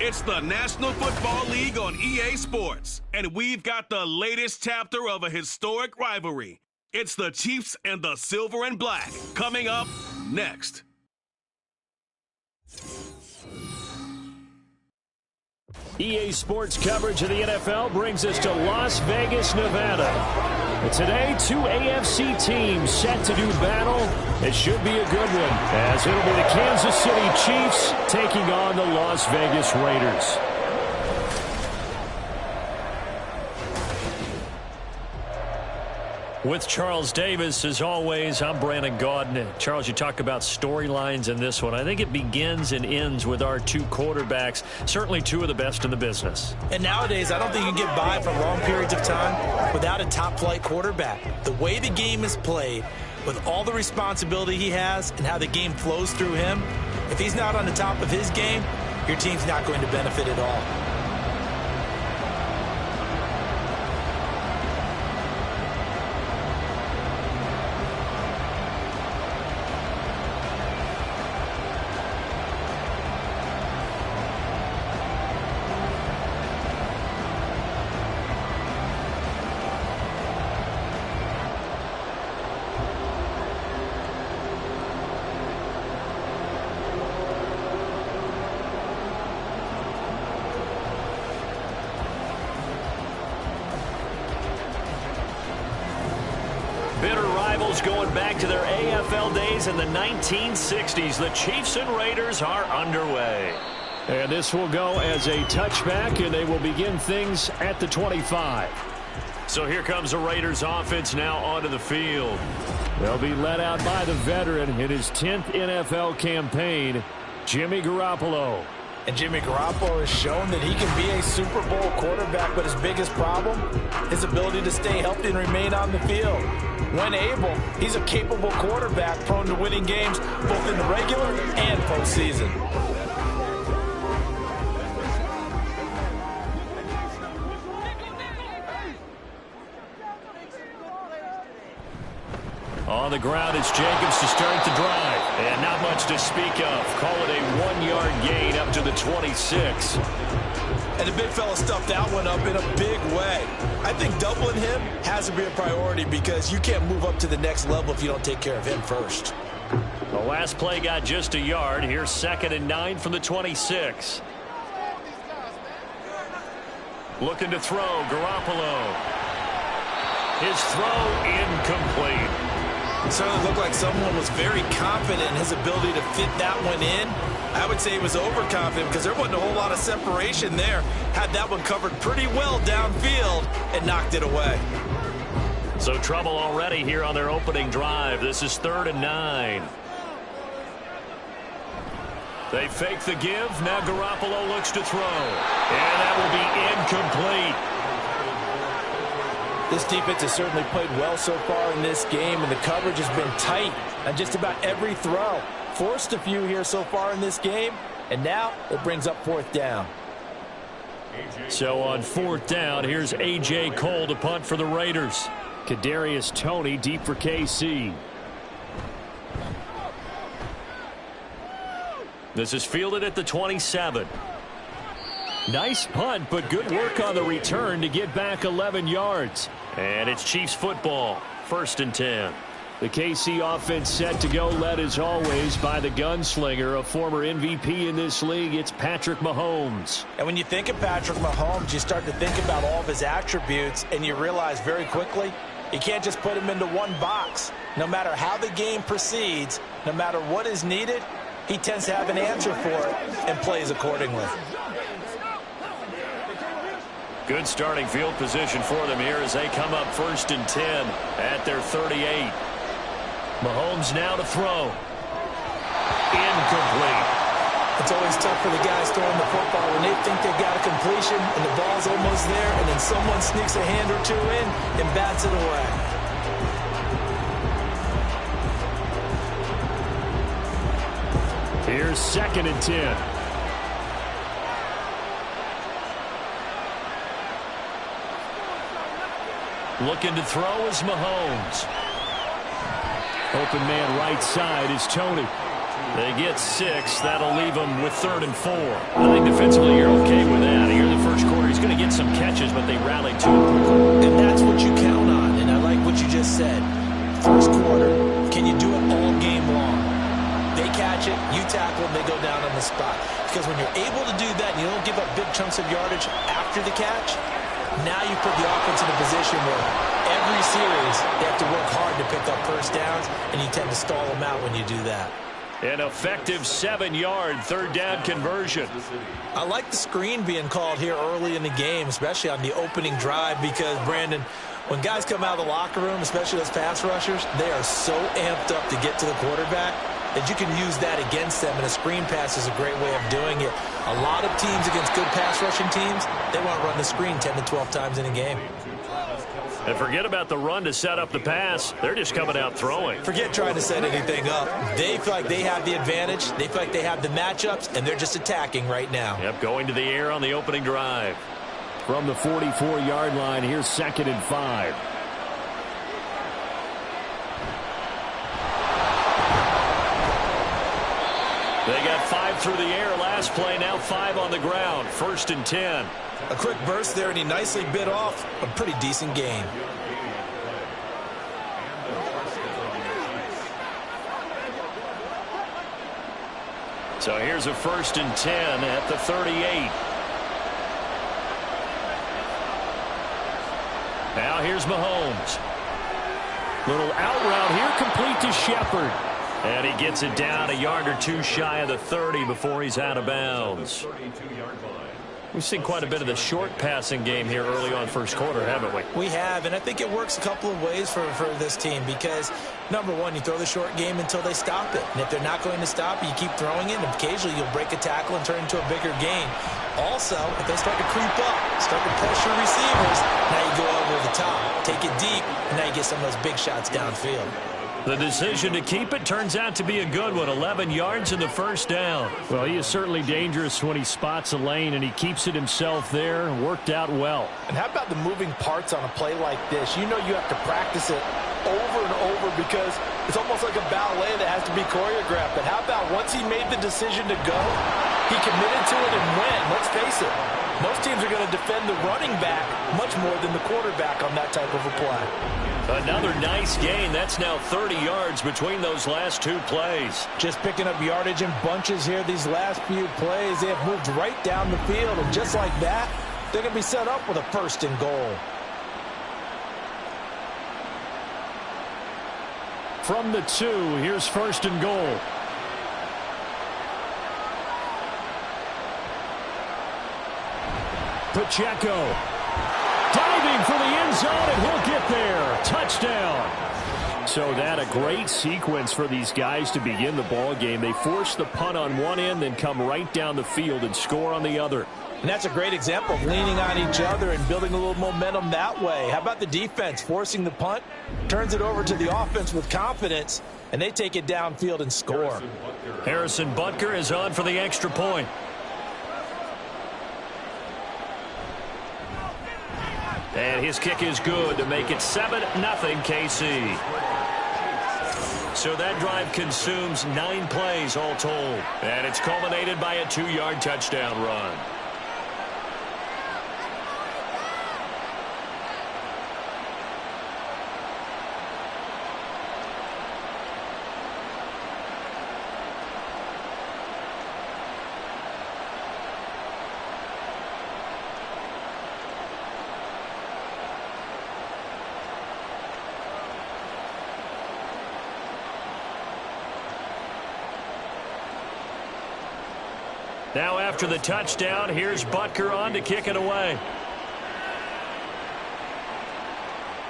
It's the National Football League on EA Sports, and we've got the latest chapter of a historic rivalry. It's the Chiefs and the Silver and Black, coming up next. EA Sports coverage of the NFL brings us to Las Vegas, Nevada. And today, two AFC teams set to do battle. It should be a good one, as it'll be the Kansas City Chiefs taking on the Las Vegas Raiders. With Charles Davis, as always, I'm Brandon Gaudin. Charles, you talk about storylines in this one. I think it begins and ends with our two quarterbacks, certainly two of the best in the business. And nowadays, I don't think you can get by for long periods of time without a top-flight quarterback. The way the game is played, with all the responsibility he has and how the game flows through him, if he's not on the top of his game, your team's not going to benefit at all. Bitter rivals going back to their AFL days in the 1960s. The Chiefs and Raiders are underway. And this will go as a touchback, and they will begin things at the 25. So here comes the Raiders offense now onto the field. They'll be led out by the veteran in his 10th NFL campaign, Jimmy Garoppolo. And Jimmy Garoppolo has shown that he can be a Super Bowl quarterback, but his biggest problem, his ability to stay healthy and remain on the field. When able, he's a capable quarterback prone to winning games both in the regular and postseason. On the ground, it's Jacobs to start the drive. And not much to speak of. Call it a 1-yard gain up to the 26. And the big fella stuffed that one up in a big way. I think doubling him has to be a priority because you can't move up to the next level if you don't take care of him first. The last play got just a yard. Here's 2nd and 9 from the 26. Looking to throw, Garoppolo. His throw incomplete. It certainly looked like someone was very confident in his ability to fit that one in. I would say he was overconfident because there wasn't a whole lot of separation there. Had that one covered pretty well downfield and knocked it away. So trouble already here on their opening drive. This is 3rd and 9. They fake the give. Now Garoppolo looks to throw. And that will be incomplete. This defense has certainly played well so far in this game, and the coverage has been tight on just about every throw. Forced a few here so far in this game, and now it brings up 4th down. So on 4th down, here's A.J. Cole to punt for the Raiders. Kadarius Toney deep for KC. This is fielded at the 27. Nice punt, but good work on the return to get back 11 yards. And it's Chiefs football, 1st and 10. The KC offense set to go, led as always by the gunslinger, a former MVP in this league. It's Patrick Mahomes. And when you think of Patrick Mahomes, you start to think about all of his attributes, and you realize very quickly you can't just put him into one box. No matter how the game proceeds, no matter what is needed, he tends to have an answer for it and plays accordingly. Good starting field position for them here as they come up 1st and 10 at their 38. Mahomes now to throw. Incomplete. It's always tough for the guys throwing the football when they think they've got a completion and the ball's almost there, and then someone sneaks a hand or two in and bats it away. Here's 2nd and 10. Looking to throw is Mahomes. Open man right side is Toney. They get 6. That'll leave them with 3rd and 4. I think defensively you're okay with that. Here in the first quarter, he's going to get some catches, but they rallied to it quickly. And that's what you count on, and I like what you just said. First quarter, can you do it all game long? They catch it, you tackle them, they go down on the spot. Because when you're able to do that and you don't give up big chunks of yardage after the catch, now you put the offense in a position where every series they have to work hard to pick up first downs, and you tend to stall them out when you do that. An effective 7-yard 3rd down conversion. I like the screen being called here early in the game, especially on the opening drive, because, Brandon, when guys come out of the locker room, especially those pass rushers, they are so amped up to get to the quarterback that you can use that against them, and a screen pass is a great way of doing it. A lot of teams against good pass rushing teams, they want to run the screen 10 to 12 times in a game. And forget about the run to set up the pass. They're just coming out throwing. Forget trying to set anything up. They feel like they have the advantage. They feel like they have the matchups, and they're just attacking right now. Yep, going to the air on the opening drive. From the 44-yard line, here's 2nd and 5. They got 5 through the air last play, now 5 on the ground. 1st and 10. A quick burst there, and he nicely bit off a pretty decent gain. So here's a 1st and 10 at the 38. Now here's Mahomes. Little out route here, complete to Shepard. And he gets it down a yard or two shy of the 30 before he's out of bounds. We've seen quite a bit of the short passing game here early on first quarter, haven't we? We have, and I think it works a couple of ways for this team because, number one, you throw the short game until they stop it. And if they're not going to stop it, you keep throwing it, and occasionally you'll break a tackle and turn it into a bigger gain. Also, if they start to creep up, start to pressure receivers, now you go over the top, take it deep, and now you get some of those big shots downfield. The decision to keep it turns out to be a good one. 11 yards in the first down. Well, he is certainly dangerous when he spots a lane, and he keeps it himself there. Worked out well. And how about the moving parts on a play like this? You know you have to practice it over and over because it's almost like a ballet that has to be choreographed. But how about once he made the decision to go, he committed to it and went. Let's face it, most teams are going to defend the running back much more than the quarterback on that type of a play. Another nice gain. That's now 30 yards between those last two plays. Just picking up yardage in bunches here these last few plays. They have moved right down the field, and just like that, they're going to be set up with a 1st and goal. From the 2, here's 1st and goal. Pacheco diving for the end zone, and he'll get there. Touchdown. So that a great sequence for these guys to begin the ball game. They force the punt on one end, then come right down the field and score on the other. And that's a great example of leaning on each other and building a little momentum that way. How about the defense forcing the punt, turns it over to the offense with confidence, and they take it downfield and score. Harrison Butker is on for the extra point. And his kick is good to make it 7-0 KC. So that drive consumes 9 plays all told. And it's culminated by a 2-yard touchdown run. Now after the touchdown, here's Butker on to kick it away.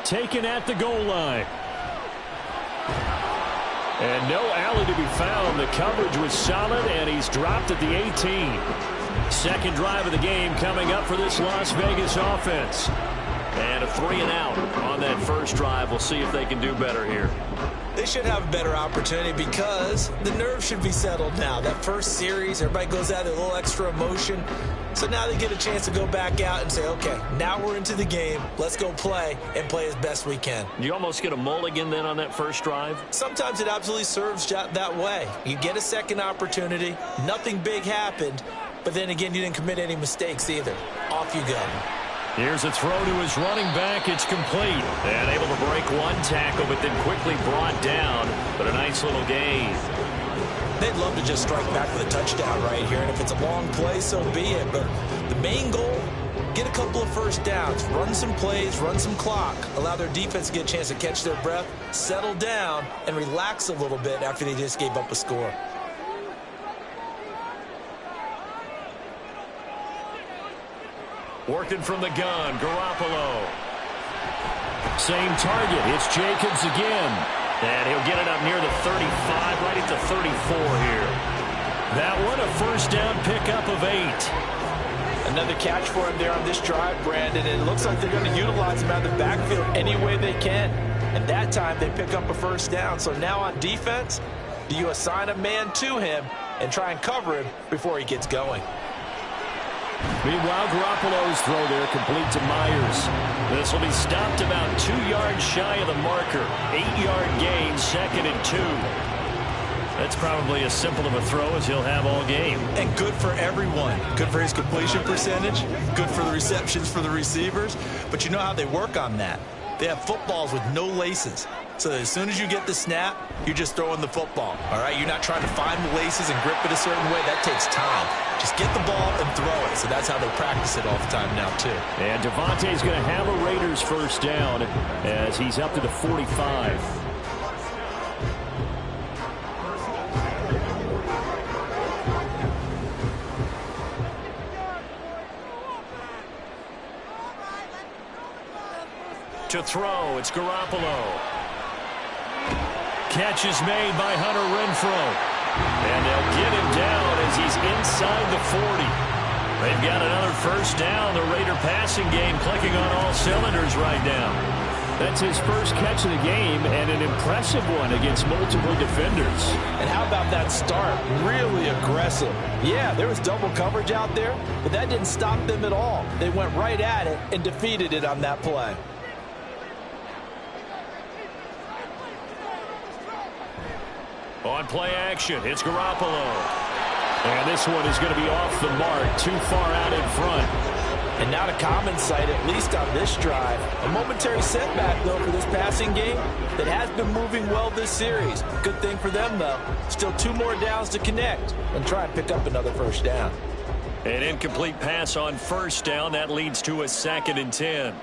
Taken at the goal line. And no alley to be found. The coverage was solid, and he's dropped at the 18. Second drive of the game coming up for this Las Vegas offense. And a 3-and-out on that first drive. We'll see if they can do better here. They should have a better opportunity because the nerves should be settled now. That first series, everybody goes out with a little extra emotion. So now they get a chance to go back out and say, okay, now we're into the game. Let's go play and play as best we can. You almost get a mulligan then on that first drive? Sometimes it absolutely serves that way. You get a second opportunity. Nothing big happened. But then again, you didn't commit any mistakes either. Off you go. Here's a throw to his running back. It's complete. And able to break one tackle, but then quickly brought down. But a nice little gain. They'd love to just strike back with a touchdown right here. And if it's a long play, so be it. But the main goal, get a couple of first downs. Run some plays, run some clock. Allow their defense to get a chance to catch their breath, settle down, and relax a little bit after they just gave up a score. Working from the gun, Garoppolo. Same target. It's Jacobs again. And he'll get it up near the 35, right at the 34 here. That one, a first down pickup of 8. Another catch for him there on this drive, Brandon. And it looks like they're going to utilize him out of the backfield any way they can. And that time they pick up a first down. So now on defense, do you assign a man to him and try and cover him before he gets going? Meanwhile, Garoppolo's throw there complete to Myers. This will be stopped about 2 yards shy of the marker. 8-yard gain, 2nd and 2. That's probably as simple of a throw as he'll have all game. And good for everyone. Good for his completion percentage. Good for the receptions for the receivers. But you know how they work on that. They have footballs with no laces. So as soon as you get the snap, you're just throwing the football. All right, you're not trying to find the laces and grip it a certain way. That takes time. Just get the ball and throw it. So that's how they practice it all the time now, too. And Devontae's going to have a Raiders first down as he's up to the 45. To throw, it's Garoppolo. Catch is made by Hunter Renfrow. And they'll get him down as he's inside the 40. They've got another first down. The Raider passing game clicking on all cylinders right now. That's his first catch of the game and an impressive one against multiple defenders. And how about that start? Really aggressive. Yeah, there was double coverage out there, but that didn't stop them at all. They went right at it and defeated it on that play. On play action, it's Garoppolo. And this one is going to be off the mark, too far out in front. And not a common sight, at least on this drive. A momentary setback, though, for this passing game that has been moving well this series. Good thing for them, though. Still 2 more downs to connect and try and pick up another first down. An incomplete pass on first down. That leads to a 2nd and 10.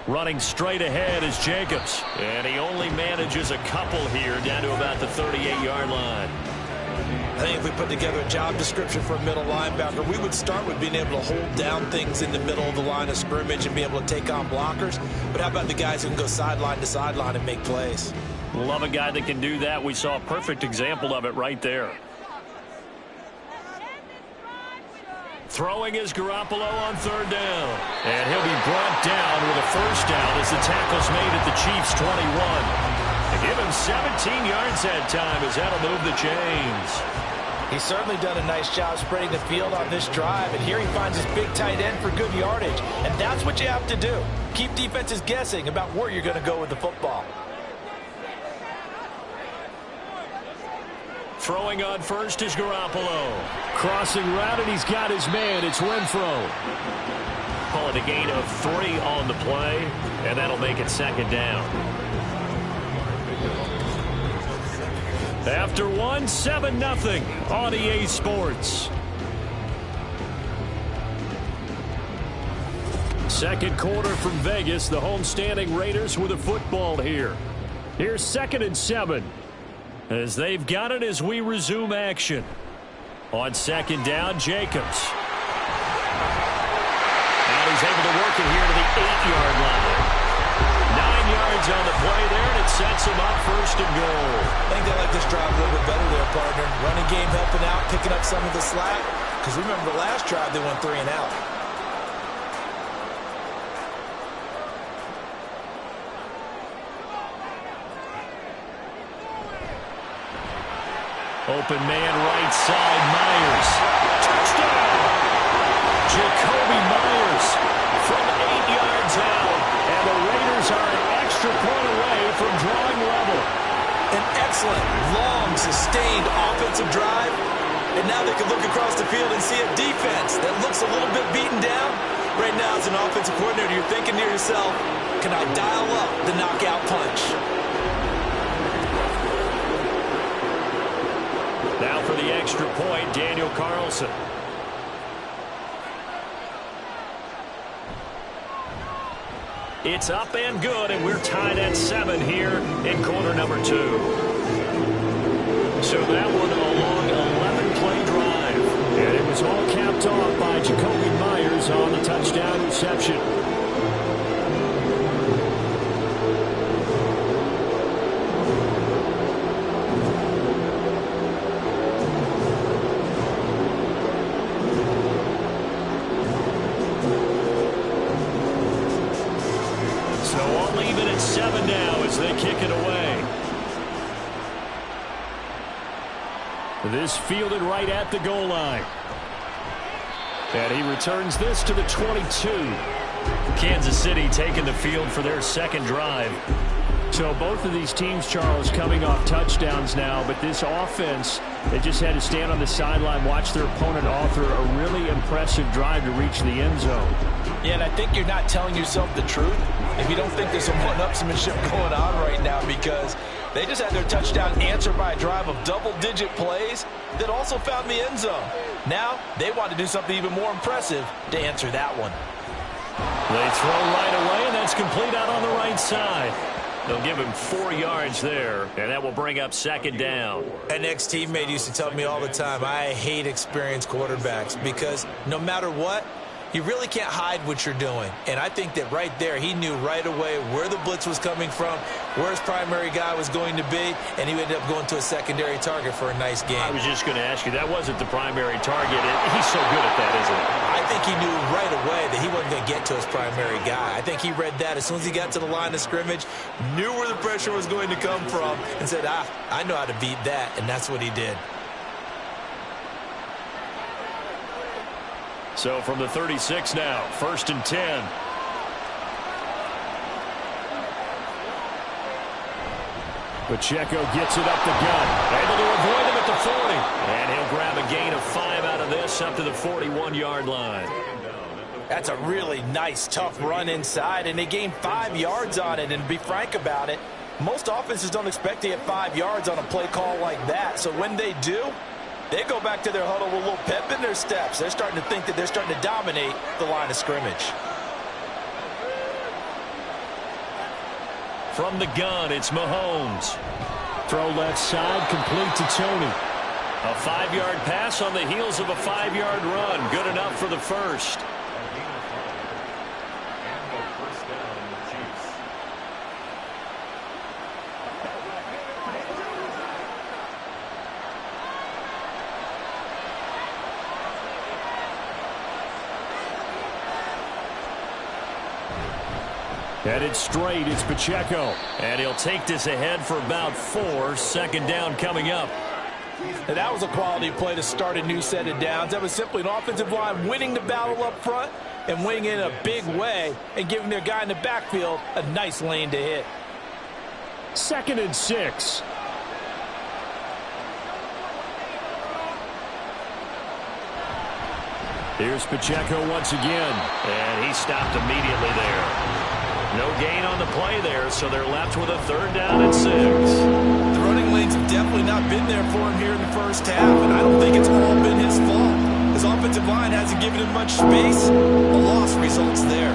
Running straight ahead is Jacobs. And he only manages a couple here down to about the 38-yard line. I think if we put together a job description for a middle linebacker, we would start with being able to hold down things in the middle of the line of scrimmage and be able to take on blockers. But how about the guys who can go sideline to sideline and make plays? Love a guy that can do that. We saw a perfect example of it right there. Throwing is Garoppolo on 3rd down. And he'll be brought down with a first down as the tackle's made at the Chiefs' 21. They give him 17 yards that time as that'll move the chains. He's certainly done a nice job spreading the field on this drive. And here he finds his big tight end for good yardage. And that's what you have to do. Keep defenses guessing about where you're going to go with the football. Throwing on first is Garoppolo. Crossing route, and he's got his man. It's Renfrow. Call it a gain of 3 on the play, and that'll make it 2nd down. After 1, 7-0 on EA Sports. Second quarter from Vegas. The homestanding Raiders with a football here. Here's 2nd and 7. As they've got it as we resume action. On 2nd down, Jacobs. And he's able to work it here to the 8-yard line. 9 yards on the play there, and it sets him up 1st and goal. I think they like this drive a little bit better there, partner. Running game helping out, picking up some of the slack. Because remember the last drive, they went 3 and out. Open man right side, Myers. Touchdown! Jacoby Myers from 8 yards out. And the Raiders are an extra point away from drawing level. An excellent, long, sustained offensive drive. And now they can look across the field and see a defense that looks a little bit beaten down. Right now, as an offensive coordinator, you're thinking to yourself, can I dial up the knockout punch? Now for the extra point, Daniel Carlson. It's up and good, and we're tied at 7 here in quarter number 2. So that one a long 11-play drive. And it was all capped off by Jacoby Myers on the touchdown reception. So all even at 7 now as they kick it away. This fielded right at the goal line. And he returns this to the 22. Kansas City taking the field for their second drive. So both of these teams, Charles, coming off touchdowns now, but this offense, they just had to stand on the sideline, watch their opponent author a really impressive drive to reach the end zone. Yeah, and I think you're not telling yourself the truth if you don't think there's some one-upsmanship going on right now, because they just had their touchdown answered by a drive of double-digit plays that also found the end zone. Now they want to do something even more impressive to answer that one. They throw right away, and that's complete out on the right side. They'll give him 4 yards there, and that will bring up second down. An ex-teammate used to tell me all the time, I hate experienced quarterbacks because no matter what, you really can't hide what you're doing. And I think that right there, he knew right away where the blitz was coming from, where his primary guy was going to be, and he ended up going to a secondary target for a nice game. I was just going to ask you, that wasn't the primary target. He's so good at that, isn't he? I think he knew right away that he wasn't going to get to his primary guy. I think he read that as soon as he got to the line of scrimmage, knew where the pressure was going to come from, and said, I know how to beat that, and that's what he did. So from the 36 now, 1st and 10. Pacheco gets it up the gut. Able to avoid him at the 40. And he'll grab a gain of 5 out of this up to the 41-yard line. That's a really nice, tough run inside, and they gained 5 yards on it. And to be frank about it, most offenses don't expect to get 5 yards on a play call like that. So when they do, they go back to their huddle with a little pep in their steps. They're starting to think that they're starting to dominate the line of scrimmage. From the gun, it's Mahomes. Throw left side, complete to Tony. A 5-yard pass on the heels of a 5-yard run. Good enough for the first. Headed straight, it's Pacheco. And he'll take this ahead for about 4. Second down coming up. And that was a quality play to start a new set of downs. That was simply an offensive line winning the battle up front and winning in a big way and giving their guy in the backfield a nice lane to hit. 2nd and 6. Here's Pacheco once again. And he stopped immediately there. No gain on the play there, so they're left with a 3rd down and 6. The running lanes have definitely not been there for him here in the first half, and I don't think it's all been his fault. His offensive line hasn't given him much space. A loss results there.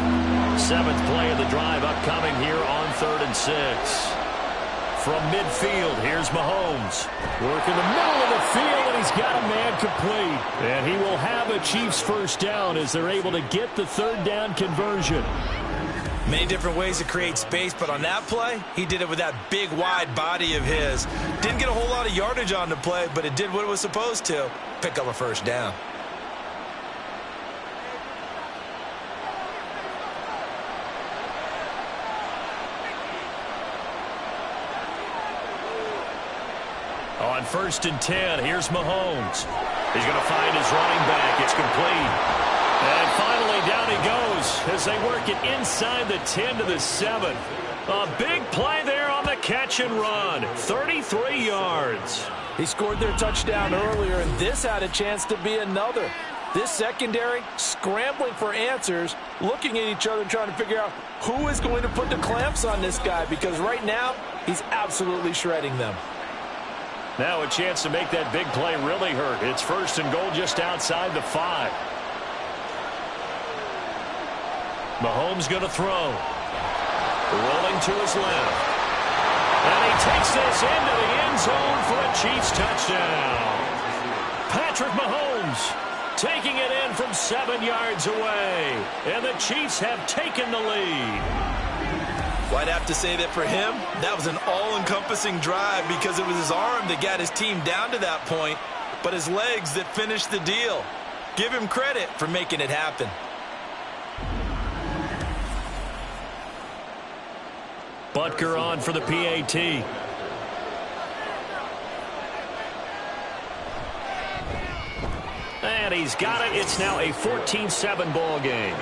7th play of the drive upcoming here on 3rd and 6. From midfield, here's Mahomes. Work in the middle of the field, and he's got a man complete. And he will have a Chiefs first down as they're able to get the 3rd down conversion. Many different ways to create space, but on that play, he did it with that big, wide body of his. Didn't get a whole lot of yardage on the play, but it did what it was supposed to. Pick up a first down. On 1st and 10, here's Mahomes. He's going to find his running back. It's complete. And finally, down he goes as they work it inside the 10 to the 7. A big play there on the catch and run. 33 yards. He scored their touchdown earlier, and this had a chance to be another. This secondary scrambling for answers, looking at each other, trying to figure out who is going to put the clamps on this guy, because right now he's absolutely shredding them. Now a chance to make that big play really hurt. It's 1st and goal just outside the 5. Mahomes going to throw. Rolling to his left. And he takes this into the end zone for a Chiefs touchdown. Patrick Mahomes taking it in from 7 yards away. And the Chiefs have taken the lead. Well, I'd have to say that for him, that was an all-encompassing drive because it was his arm that got his team down to that point, but his legs that finished the deal. Give him credit for making it happen. Butker on for the PAT. And he's got it. It's now a 14-7 ball game.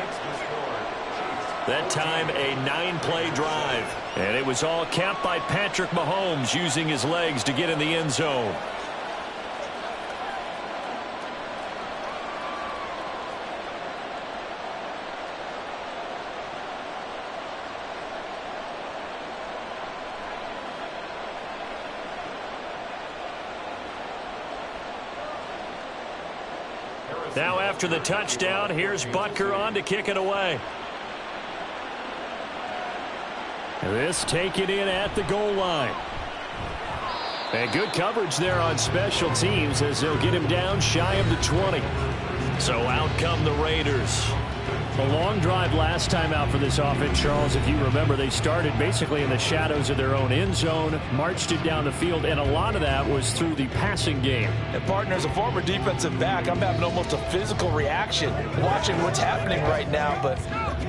That time a 9-play drive. And it was all capped by Patrick Mahomes using his legs to get in the end zone. Now after the touchdown, here's Butker on to kick it away. This taken in at the goal line. And good coverage there on special teams as they'll get him down shy of the 20. So out come the Raiders. A long drive last time out for this offense, Charles. If you remember, they started basically in the shadows of their own end zone, marched it down the field, and a lot of that was through the passing game. And partner, as a former defensive back, I'm having almost a physical reaction watching what's happening right now. But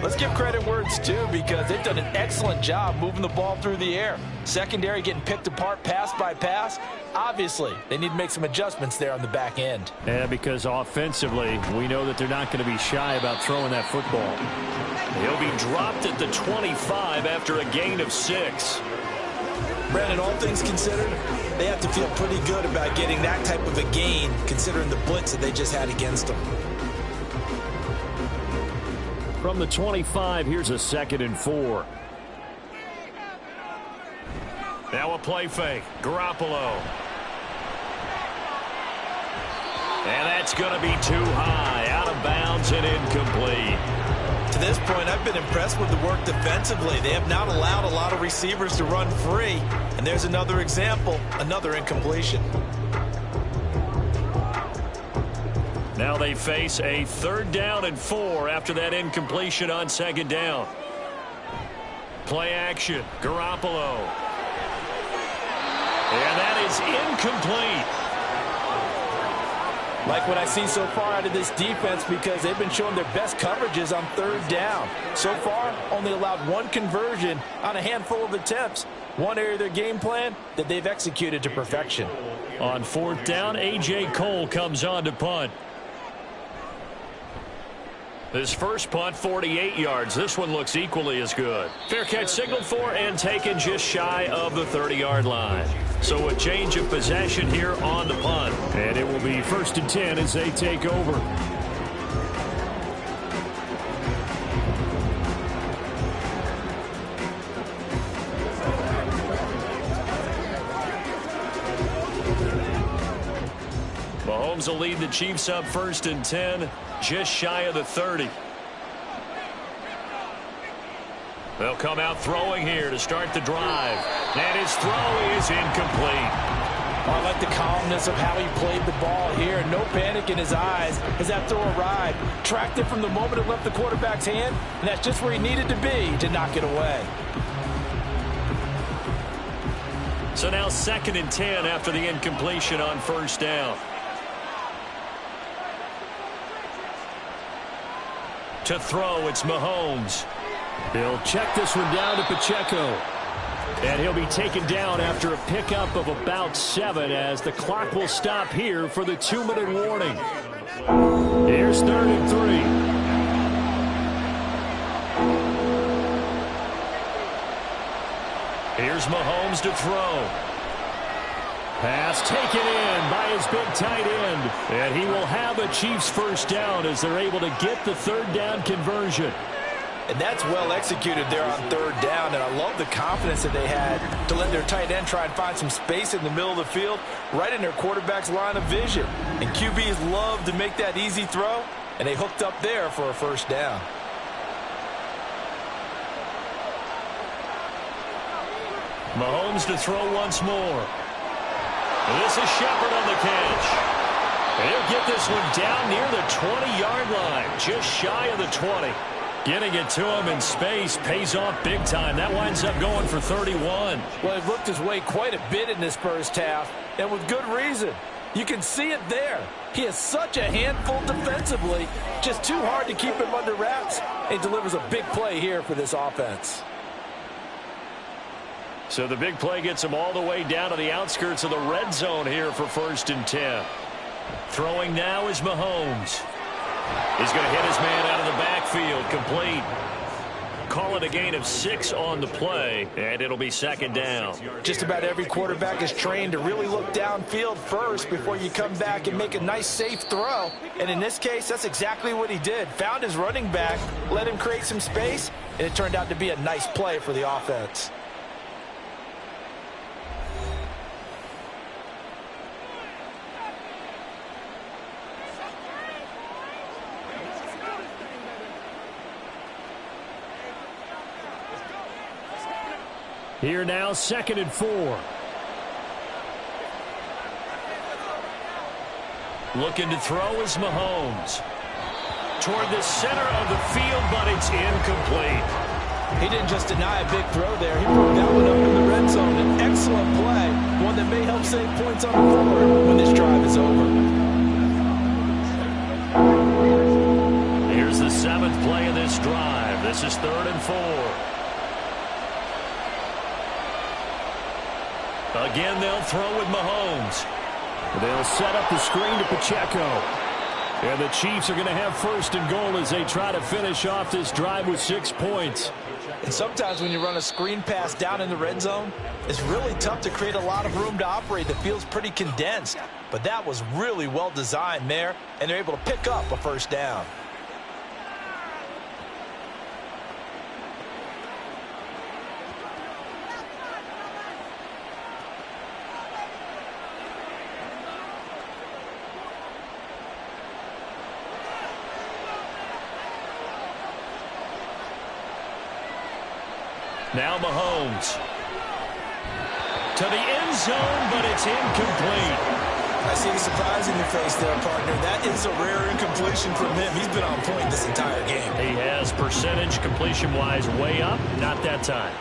let's give credit where it's due because they've done an excellent job moving the ball through the air. Secondary getting picked apart pass by pass. Obviously, they need to make some adjustments there on the back end. Yeah, because offensively, we know that they're not going to be shy about throwing that football. He'll be dropped at the 25 after a gain of 6. Brandon, all things considered, they have to feel pretty good about getting that type of a gain considering the blitz that they just had against them. From the 25, here's a 2nd and 4. Now a play fake. Garoppolo. And that's going to be too high. Out of bounds and incomplete. To this point, I've been impressed with the work defensively. They have not allowed a lot of receivers to run free. And there's another example, another incompletion. Now they face a 3rd down and 4 after that incompletion on 2nd down. Play action. Garoppolo. And that is incomplete. Like what I see so far out of this defense because they've been showing their best coverages on 3rd down. So far, only allowed 1 conversion on a handful of attempts. One area of their game plan that they've executed to perfection. On 4th down, A.J. Cole comes on to punt. His first punt, 48 yards. This one looks equally as good. Fair catch signaled for and taken just shy of the 30-yard line. So a change of possession here on the punt. And it will be 1st and 10 as they take over. Mahomes will lead the Chiefs up 1st and 10, just shy of the 30. They'll come out throwing here to start the drive. And his throw is incomplete. I like the calmness of how he played the ball here. No panic in his eyes as that throw arrived. Tracked it from the moment it left the quarterback's hand, and that's just where he needed to be to knock it away. So now 2nd and 10 after the incompletion on 1st down. To throw, it's Mahomes. He'll check this one down to Pacheco. And he'll be taken down after a pickup of about 7 as the clock will stop here for the 2-minute warning. Here's 3rd and 3. Here's Mahomes to throw. Pass taken in by his big tight end. And he will have a Chiefs first down as they're able to get the 3rd down conversion. And that's well executed there on 3rd down, and I love the confidence that they had to let their tight end try and find some space in the middle of the field, right in their quarterback's line of vision. And QBs love to make that easy throw, and they hooked up there for a first down. Mahomes to throw once more. This is Shepard on the catch. He'll get this one down near the 20-yard line, just shy of the 20. Getting it to him in space pays off big time. That winds up going for 31. Well, he looked his way quite a bit in this first half, and with good reason. You can see it there. He is such a handful defensively, just too hard to keep him under wraps. He delivers a big play here for this offense. So the big play gets him all the way down to the outskirts of the red zone here for 1st and 10. Throwing now is Mahomes. He's going to hit his man out of the backfield, complete. Call it a gain of 6 on the play, and it'll be 2nd down. Just about every quarterback is trained to really look downfield first before you come back and make a nice, safe throw. And in this case, that's exactly what he did. Found his running back, let him create some space, and it turned out to be a nice play for the offense. Here now, 2nd and 4. Looking to throw is Mahomes. Toward the center of the field, but it's incomplete. He didn't just deny a big throw there. He broke that one up in the red zone. An excellent play, one that may help save points on the board when this drive is over. Here's the 7th play of this drive. This is 3rd and 4. Again, they'll throw with Mahomes. They'll set up the screen to Pacheco. And the Chiefs are going to have 1st and goal as they try to finish off this drive with 6 points. And sometimes when you run a screen pass down in the red zone, it's really tough to create a lot of room to operate that feels pretty condensed. But that was really well designed there, and they're able to pick up a first down. Now Mahomes. To the end zone, but it's incomplete. I see the surprise in your face there, partner. That is a rare incompletion from him. He's been on point this entire game. He has percentage completion-wise way up. Not that time.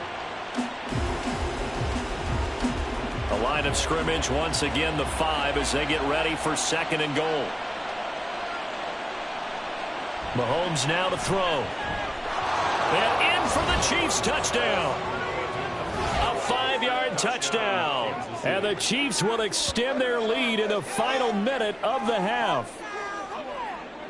The line of scrimmage, once again, the 5 as they get ready for 2nd and goal. Mahomes now to throw. And in for the Chiefs touchdown. A 5-yard touchdown. And the Chiefs will extend their lead in the final minute of the half.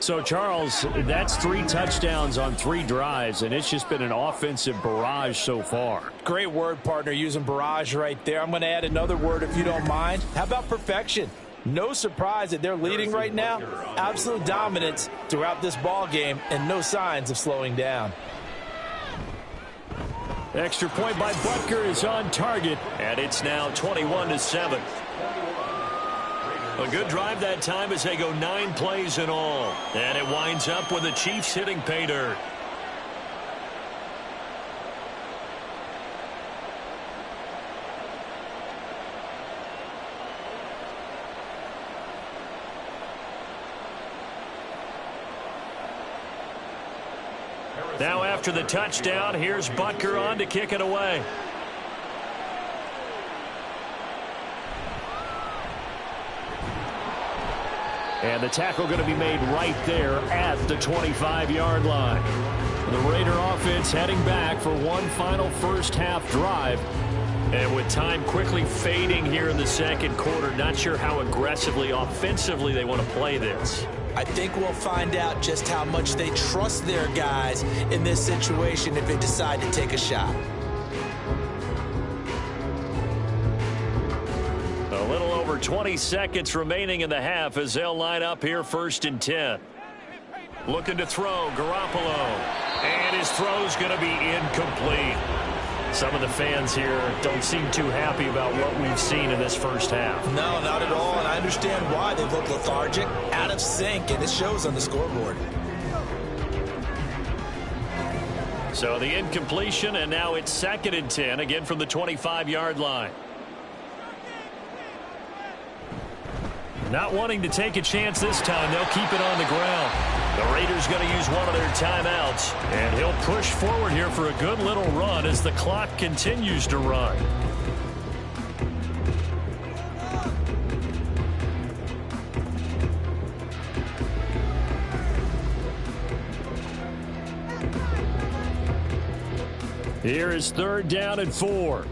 So, Charles, that's 3 touchdowns on 3 drives, and it's just been an offensive barrage so far. Great word, partner, using barrage right there. I'm going to add another word if you don't mind. How about perfection? No surprise that they're leading right now. Absolute dominance throughout this ball game and no signs of slowing down. Extra point by Butker is on target, and it's now 21-7. A good drive that time as they go 9 plays in all. And it winds up with the Chiefs hitting pay dirt. Now after the touchdown, here's Butker on to kick it away. And the tackle going to be made right there at the 25-yard line. The Raider offense heading back for one final first-half drive. And with time quickly fading here in the second quarter, not sure how aggressively, offensively they want to play this. I think we'll find out just how much they trust their guys in this situation if they decide to take a shot. A little over 20 seconds remaining in the half as they'll line up here 1st and 10. Looking to throw, Garoppolo. And his throw's going to be incomplete. Some of the fans here don't seem too happy about what we've seen in this first half. No, not at all, and I understand why. They look lethargic, out of sync, and it shows on the scoreboard. So the incompletion, and now it's 2nd and 10, again from the 25-yard line. Not wanting to take a chance this time, they'll keep it on the ground. The Raiders going to use one of their timeouts, and he'll push forward here for a good little run as the clock continues to run. Here is 3rd down and 4.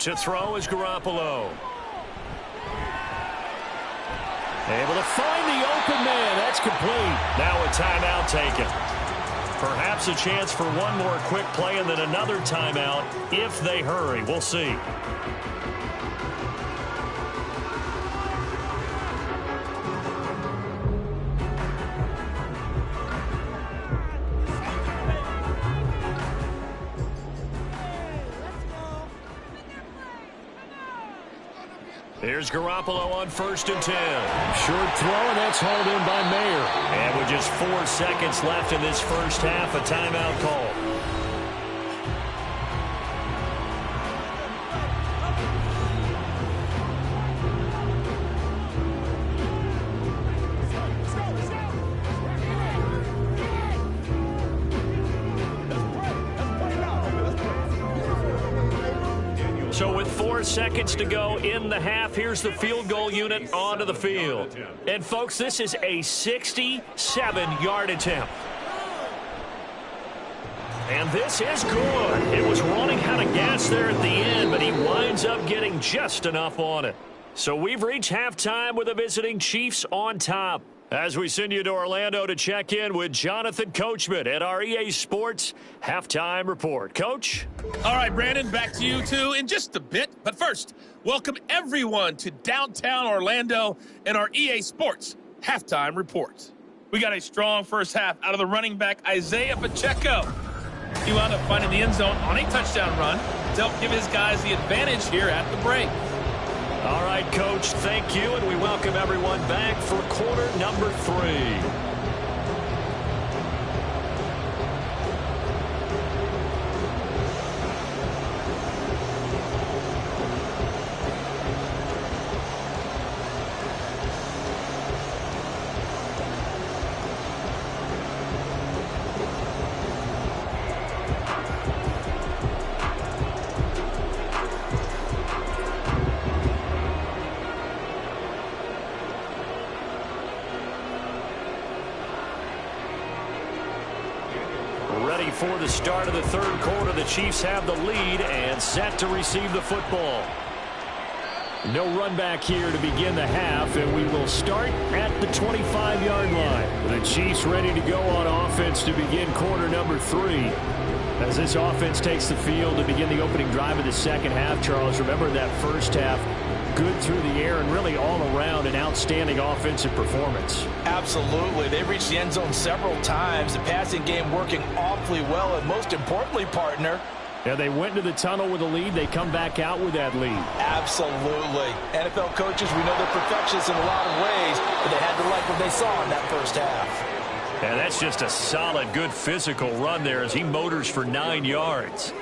To throw is Garoppolo. Able to find the open man. That's complete. Now a timeout taken. Perhaps a chance for one more quick play and then another timeout if they hurry. We'll see. Here's Garoppolo on 1st and 10. Short throw, and that's hauled in by Mayer. And with just 4 seconds left in this first half, a timeout call. So with 4 seconds to go in the half, here's the field goal unit onto the field. And, folks, this is a 67-yard attempt. And this is good. It was running out of gas there at the end, but he winds up getting just enough on it. So we've reached halftime with the visiting Chiefs on top. As we send you to Orlando to check in with Jonathan Coachman at our EA Sports Halftime Report. Coach? All right, Brandon, back to you two in just a bit. But first, welcome everyone to downtown Orlando and our EA Sports Halftime Report. We got a strong first half out of the running back, Isaiah Pacheco. He wound up finding the end zone on a touchdown run to help give his guys the advantage here at the break. All right, Coach, thank you, and we welcome everyone back for quarter number 3. Ready for the start of the third quarter. The Chiefs have the lead and set to receive the football. No run back here to begin the half, and we will start at the 25-yard line. The Chiefs ready to go on offense to begin quarter number 3. As this offense takes the field to begin the opening drive of the second half, Charles, remember that first half, good through the air and really all around an outstanding offensive performance. Absolutely. They reached the end zone several times. The passing game working awfully well, and most importantly, partner, yeah, they went to the tunnel with a lead. They come back out with that lead. Absolutely. NFL coaches, we know they're perfectionists in a lot of ways, but they had to like what they saw in that first half. And that's just a solid, good physical run there as he motors for 9 yards.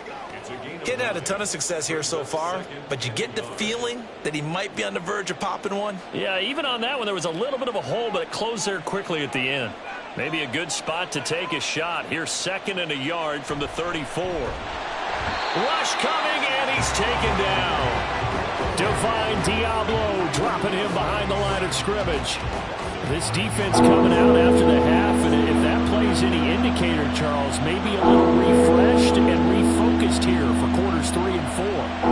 He hadn't had a ton of success here so far, but you get the feeling that he might be on the verge of popping one. Yeah, even on that one, there was a little bit of a hole, but it closed there quickly at the end. Maybe a good spot to take a shot. Here's 2nd and a yard from the 34. Rush coming, and he's taken down. Divine Diablo dropping him behind the line of scrimmage. This defense coming out after the half, and if that plays any indicator, Charles, maybe a little refreshed and refocused here for quarters 3 and 4.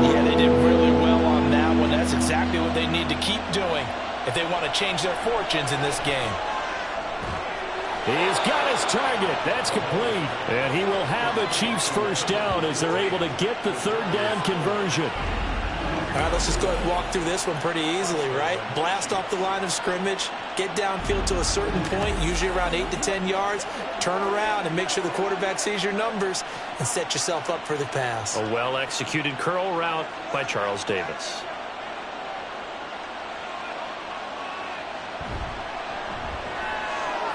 Yeah, they did really well on that one. That's exactly what they need to keep doing if they want to change their fortunes in this game. He's got his target. That's complete. And he will have a Chiefs first down as they're able to get the third down conversion. All right, let's just go ahead and walk through this one pretty easily, right? Blast off the line of scrimmage, get downfield to a certain point, usually around 8 to 10 yards, turn around and make sure the quarterback sees your numbers and set yourself up for the pass. A well-executed curl route by Charles Davis.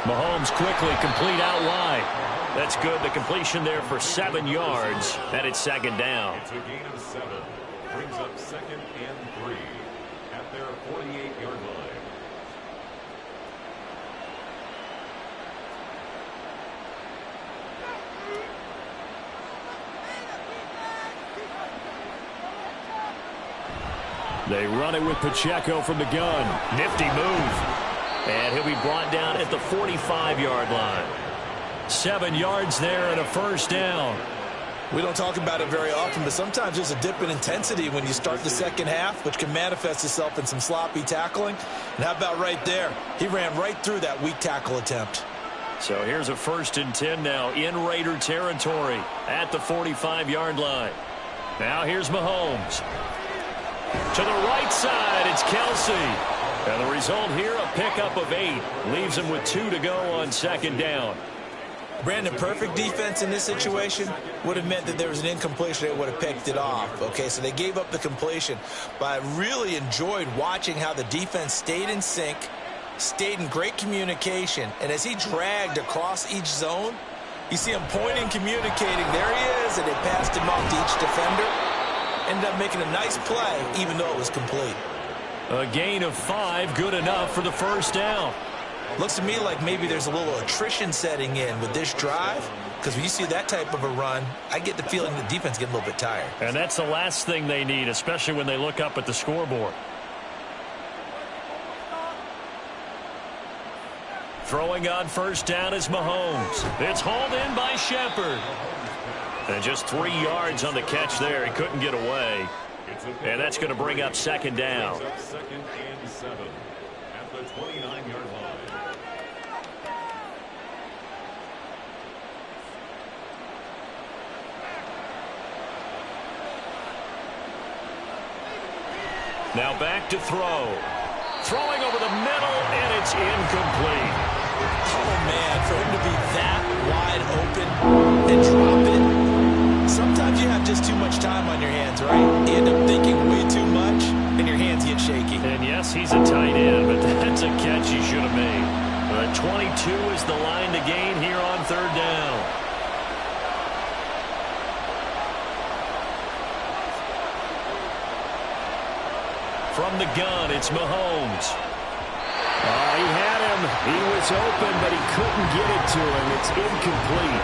Mahomes quickly complete out wide. That's good. The completion there for 7 yards, and it's second down. It's a gain of 7. Brings up 2nd and 3 at their 48-yard line. They run it with Pacheco from the gun. Nifty move. And he'll be brought down at the 45-yard line. 7 yards there and a first down. We don't talk about it very often, but sometimes there's a dip in intensity when you start the second half, which can manifest itself in some sloppy tackling. And how about right there? He ran right through that weak tackle attempt. So here's a 1st and 10 now in Raider territory at the 45-yard line. Now here's Mahomes. To the right side, it's Kelsey. And the result here, a pickup of 8. Leaves him with 2 to go on second down. Brandon, perfect defense in this situation would have meant that there was an incompletion. They would have picked it off. Okay, so they gave up the completion. But I really enjoyed watching how the defense stayed in sync, stayed in great communication. And as he dragged across each zone, you see him pointing, communicating. There he is, and they passed him off to each defender. Ended up making a nice play, even though it was complete. A gain of 5, good enough for the first down. Looks to me like maybe there's a little attrition setting in with this drive, because when you see that type of a run, I get the feeling the defense getting a little bit tired. And that's the last thing they need, especially when they look up at the scoreboard. Throwing on first down is Mahomes. It's hauled in by Shepard. And just 3 yards on the catch there. He couldn't get away. And that's going to bring up second down. 2nd and 7 at the 29-yard line. Now back to throw. Throwing over the middle, and it's incomplete. Oh, man, for him to be that wide open and drop it. Sometimes you have just too much time on your hands, right? You end up thinking way too much, and your hands get shaky. And yes, he's a tight end, but that's a catch he should have made. The 22 is the line to gain here on third down. From the gun, it's Mahomes. He had him. He was open, but he couldn't get it to him. It's incomplete.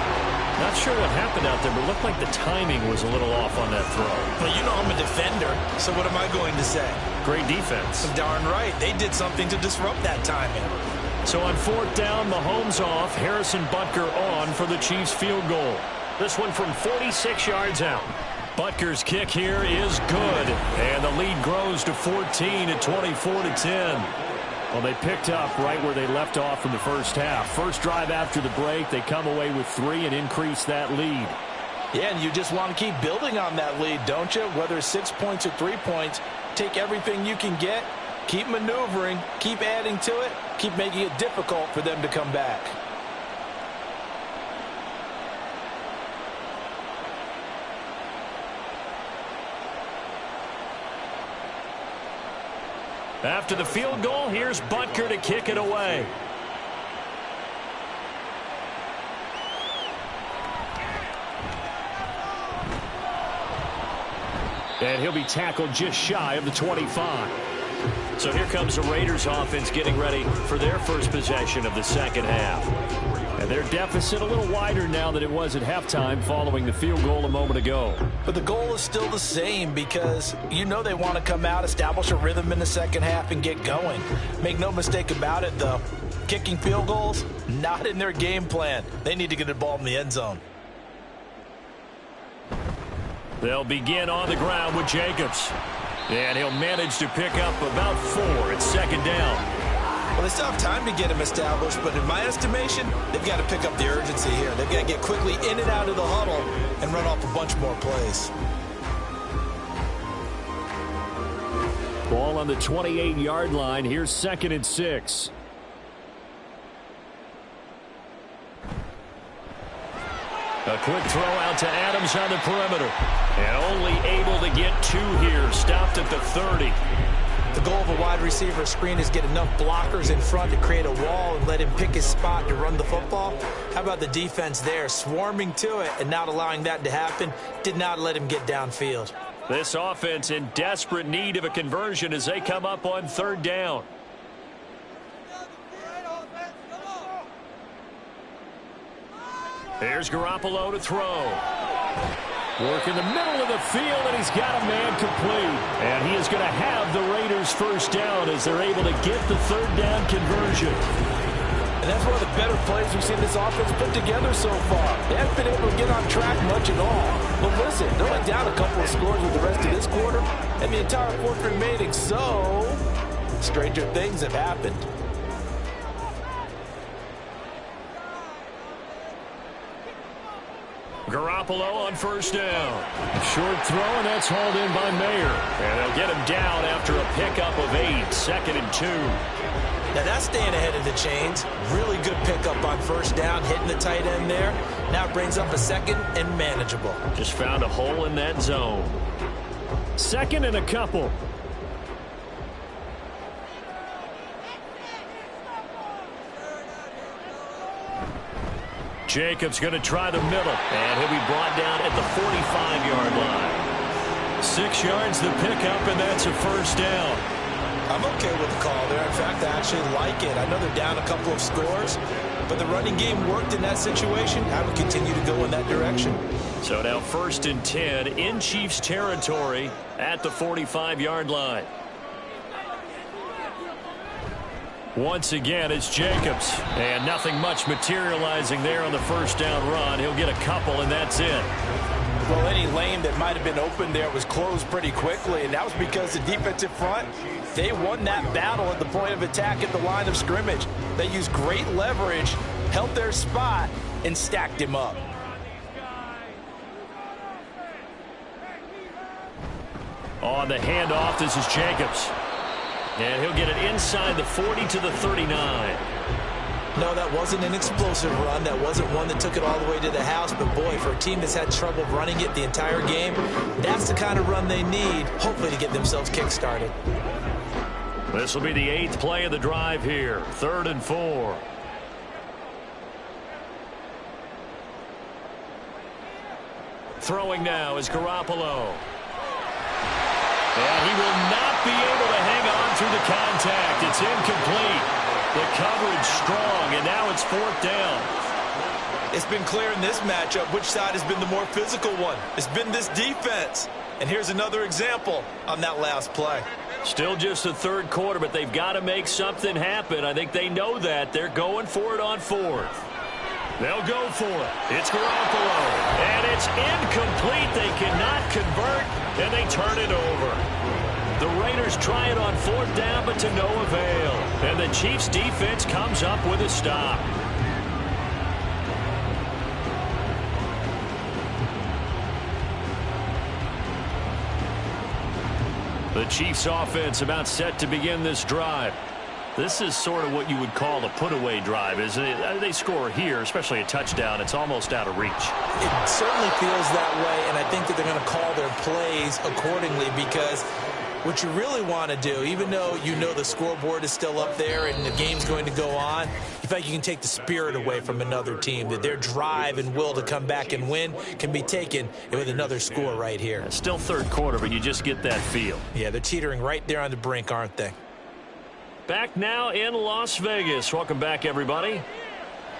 Not sure what happened out there, but it looked like the timing was a little off on that throw. But you know I'm a defender, so what am I going to say? Great defense. Darn right. They did something to disrupt that timing. So on fourth down, Mahomes off, Harrison Butker on for the Chiefs field goal. This one from 46 yards out. Butker's kick here is good, and the lead grows to 14 at 24-10. Well, they picked up right where they left off in the first half. First drive after the break, they come away with 3 and increase that lead. Yeah, and you just want to keep building on that lead, don't you? Whether it's 6 points or 3 points, take everything you can get, keep maneuvering, keep adding to it, keep making it difficult for them to come back. After the field goal, here's Butker to kick it away. And he'll be tackled just shy of the 25. So here comes the Raiders offense getting ready for their first possession of the second half. And their deficit a little wider now than it was at halftime following the field goal a moment ago. But the goal is still the same because you know they want to come out, establish a rhythm in the second half, and get going. Make no mistake about it, though. kicking field goals, not in their game plan. They need to get the ball in the end zone. They'll begin on the ground with Jacobs. And he'll manage to pick up about 4. It's second down. Well, they still have time to get him established, but in my estimation, they've got to pick up the urgency here. They've got to get quickly in and out of the huddle and run off a bunch more plays. Ball on the 28-yard line. Here's 2nd and 6. A quick throw out to Adams on the perimeter. And only able to get 2 here. Stopped at the 30. The goal of a wide receiver screen is get enough blockers in front to create a wall and let him pick his spot to run the football. How about the defense there, swarming to it and not allowing that to happen? Did not let him get downfield. This offense in desperate need of a conversion as they come up on 3rd down. Here's Garoppolo to throw. Work in the middle of the field, and he's got a man complete. And he is going to have the Raiders first down as they're able to get the 3rd down conversion. And that's one of the better plays we've seen this offense put together so far. They haven't been able to get on track much at all. But listen, they're only down a couple of scores with the rest of this quarter, and the entire fourth remaining. So, stranger things have happened. Garoppolo on first down. Short throw, and that's hauled in by Mayer. And they'll get him down after a pickup of 8. 2nd and 2. Now that's staying ahead of the chains. Really good pickup on first down, hitting the tight end there. Now it brings up a 2nd and manageable. Just found a hole in that zone. 2nd and a couple. Jacobs going to try the middle, and he'll be brought down at the 45-yard line. 6 yards the pickup, and that's a first down. I'm okay with the call there. In fact, I actually like it. I know they're down a couple of scores, but the running game worked in that situation. I would continue to go in that direction. So now 1st and 10 in Chiefs territory at the 45-yard line. Once again, it's Jacobs. And nothing much materializing there on the first down run. He'll get a couple, and that's it. Well, any lane that might have been open there was closed pretty quickly, and that was because the defensive front, they won that battle at the point of attack at the line of scrimmage. They used great leverage, held their spot, and stacked him up. On the handoff, this is Jacobs. And he'll get it inside the 40 to the 39. No, that wasn't an explosive run. That wasn't one that took it all the way to the house. But, boy, for a team that's had trouble running it the entire game, that's the kind of run they need, hopefully, to get themselves kick-started. This will be the 8th play of the drive here. 3rd and 4. Throwing now is Garoppolo. And he will not be able to hang on through the contact. It's incomplete. The coverage strong, and now it's 4th down. It's been clear in this matchup which side has been the more physical one. It's been this defense. And here's another example on that last play. Still just the 3rd quarter, but they've got to make something happen. I think they know that. They're going for it on 4th. They'll go for it. It's Garoppolo. And it's incomplete. They cannot convert, and they turn it over. The Raiders try it on 4th down, but to no avail. And the Chiefs' defense comes up with a stop. The Chiefs' offense about set to begin this drive. This is sort of what you would call a put-away drive, isn't it? They score here, especially a touchdown. It's almost out of reach. It certainly feels that way, and I think that they're going to call their plays accordingly because what you really want to do, even though you know the scoreboard is still up there and the game's going to go on, you feel like you can take the spirit away from another team, that their drive and will to come back and win can be taken with another score right here. It's still 3rd quarter, but you just get that feel. Yeah, they're teetering right there on the brink, aren't they? Back now in Las Vegas. Welcome back, everybody.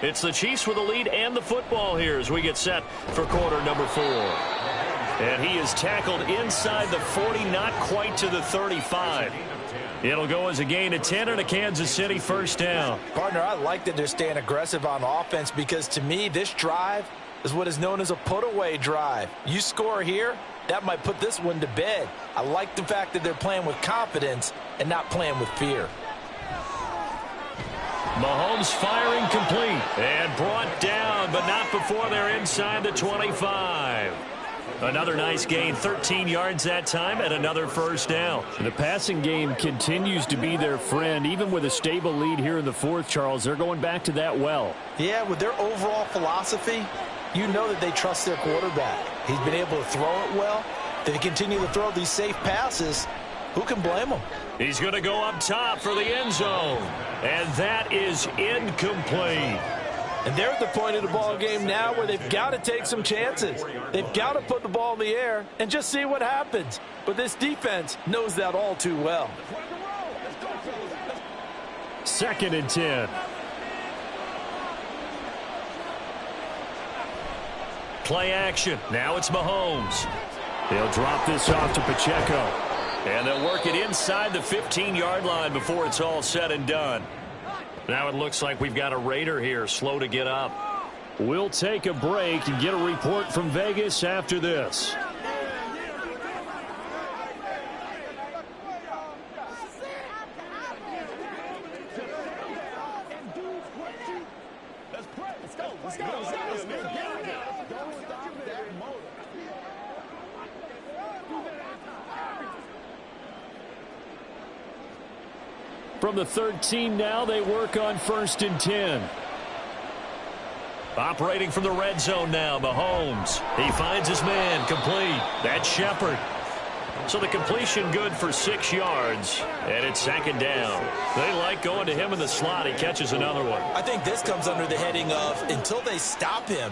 It's the Chiefs with the lead and the football here as we get set for quarter number 4. And he is tackled inside the 40, not quite to the 35. It'll go as a gain of 10 and a Kansas City first down. Partner, I like that they're staying aggressive on offense because to me, this drive is what is known as a put-away drive. You score here, that might put this one to bed. I like the fact that they're playing with confidence and not playing with fear. Mahomes firing complete and brought down, but not before they're inside the 25. Another nice gain, 13 yards that time, and another first down. The passing game continues to be their friend. Even with a stable lead here in the fourth, Charles, they're going back to that well. Yeah, with their overall philosophy, you know that they trust their quarterback. He's been able to throw it well. They continue to throw these safe passes. Who can blame him? He's going to go up top for the end zone. And that is incomplete. And they're at the point of the ball game now where they've got to take some chances. They've got to put the ball in the air and just see what happens. But this defense knows that all too well. 2nd and 10. Play action. Now it's Mahomes. They'll drop this off to Pacheco. And they'll work it inside the 15-yard line before it's all said and done. Now it looks like we've got a Raider here, slow to get up. We'll take a break and get a report from Vegas after this. From the 13 now, they work on 1st and 10. Operating from the red zone now, Mahomes. He finds his man, complete. That's Shepard. So the completion good for 6 yards, and it's 2nd down. They like going to him in the slot. He catches another one. I think this comes under the heading of until they stop him,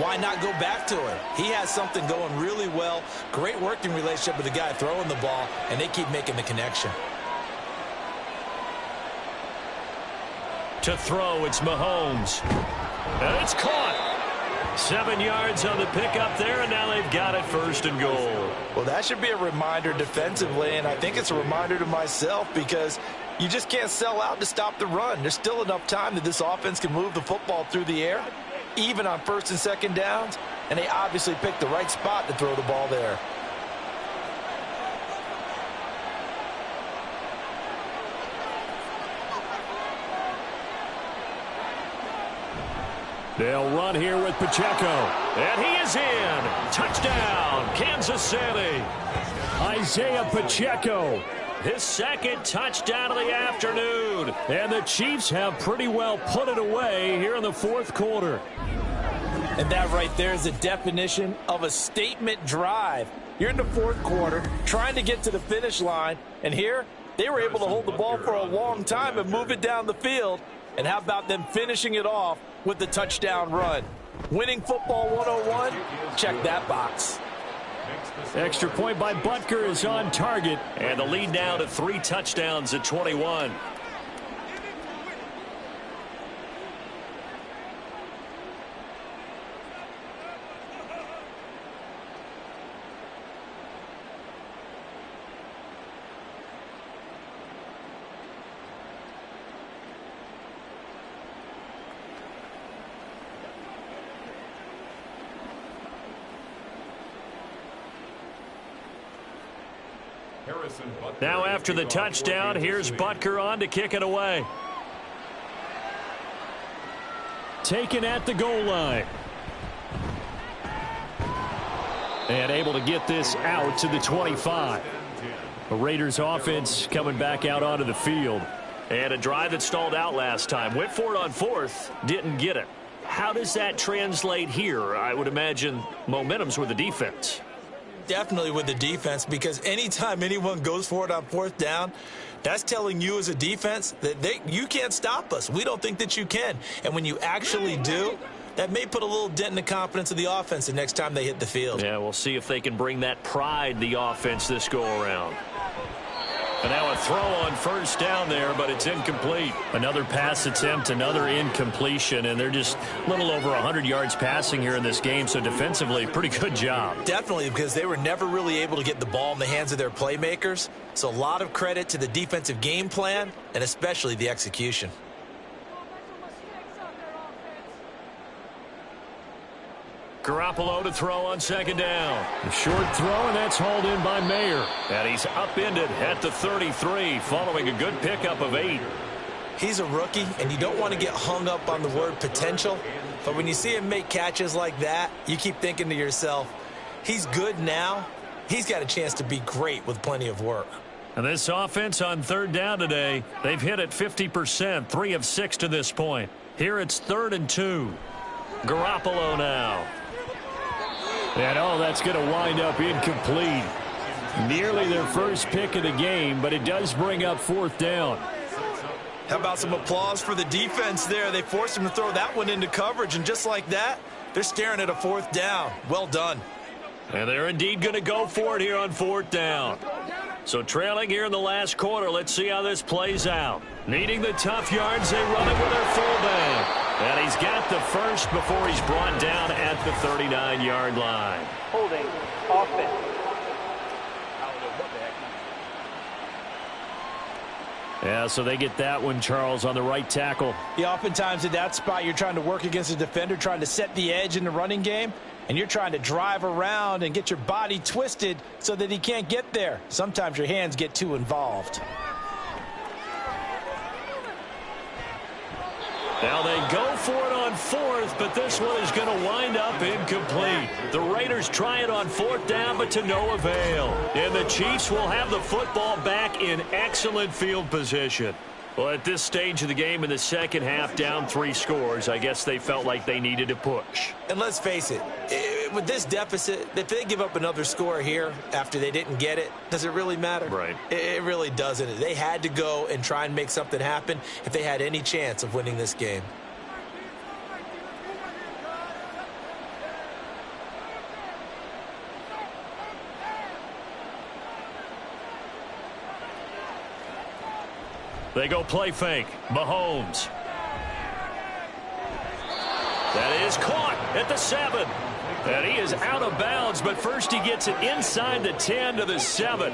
why not go back to him? He has something going really well. Great working relationship with the guy throwing the ball, and they keep making the connection. To throw, it's Mahomes. And it's caught. 7 yards on the pickup there, and now they've got it 1st and goal. Well, that should be a reminder defensively, and I think it's a reminder to myself because you just can't sell out to stop the run. There's still enough time that this offense can move the football through the air, even on 1st and 2nd downs, and they obviously picked the right spot to throw the ball there. They'll run here with Pacheco. And he is in. Touchdown, Kansas City. Isaiah Pacheco, his 2nd touchdown of the afternoon. And the Chiefs have pretty well put it away here in the 4th quarter. And that right there is the definition of a statement drive. You're in the 4th quarter, trying to get to the finish line. And here, they were able to hold the ball for a long time and move it down the field. And how about them finishing it off with the touchdown run? Winning football 101, check that box. Extra point by Butker is on target. And the lead now to 3 touchdowns at 21. Now after the touchdown, here's Butker on to kick it away. Taken at the goal line. And able to get this out to the 25. The Raiders offense coming back out onto the field. And a drive that stalled out last time. Went for it on 4th, didn't get it. How does that translate here? I would imagine momentum's with the defense. Definitely with the defense, because anytime anyone goes for it on 4th down, that's telling you as a defense that you can't stop us. We don't think that you can. And when you actually do, that may put a little dent in the confidence of the offense the next time they hit the field. Yeah, we'll see if they can bring that pride the offense this go around. And now a throw on first down there, but it's incomplete. Another pass attempt, another incompletion, and they're just a little over 100 yards passing here in this game, so defensively, pretty good job. Definitely, because they were never really able to get the ball in the hands of their playmakers. So a lot of credit to the defensive game plan, and especially the execution. Garoppolo to throw on second down. A short throw, and that's hauled in by Mayer. And he's upended at the 33, following a good pickup of 8. He's a rookie, and you don't want to get hung up on the word potential. But when you see him make catches like that, you keep thinking to yourself, he's good now. He's got a chance to be great with plenty of work. And this offense on third down today, they've hit it 50%, 3 of 6 to this point. Here it's 3rd and 2. Garoppolo now. And that's going to wind up incomplete. Nearly their first pick of the game, but it does bring up 4th down. How about some applause for the defense there? They forced him to throw that one into coverage, and just like that, they're staring at a 4th down. Well done. And they're indeed going to go for it here on 4th down. So trailing here in the last quarter, let's see how this plays out. Needing the tough yards, they run it with their fullback. And he's got the first before he's brought down at the 39-yard line. Holding offense. Yeah, so they get that one, Charles, on the right tackle. Yeah, oftentimes at that spot, you're trying to work against a defender, trying to set the edge in the running game, and you're trying to drive around and get your body twisted so that he can't get there. Sometimes your hands get too involved. Now they go for it on 4th, but this one is going to wind up incomplete. The Raiders try it on 4th down, but to no avail. And the Chiefs will have the football back in excellent field position. Well, at this stage of the game in the second half, down 3 scores, I guess they felt like they needed to push. And let's face it, with this deficit, if they give up another score here after they didn't get it, does it really matter? Right. It really doesn't. They had to go and try and make something happen if they had any chance of winning this game. They go play fake. Mahomes. That is caught at the 7. And he is out of bounds, but first he gets it inside the 10 to the 7.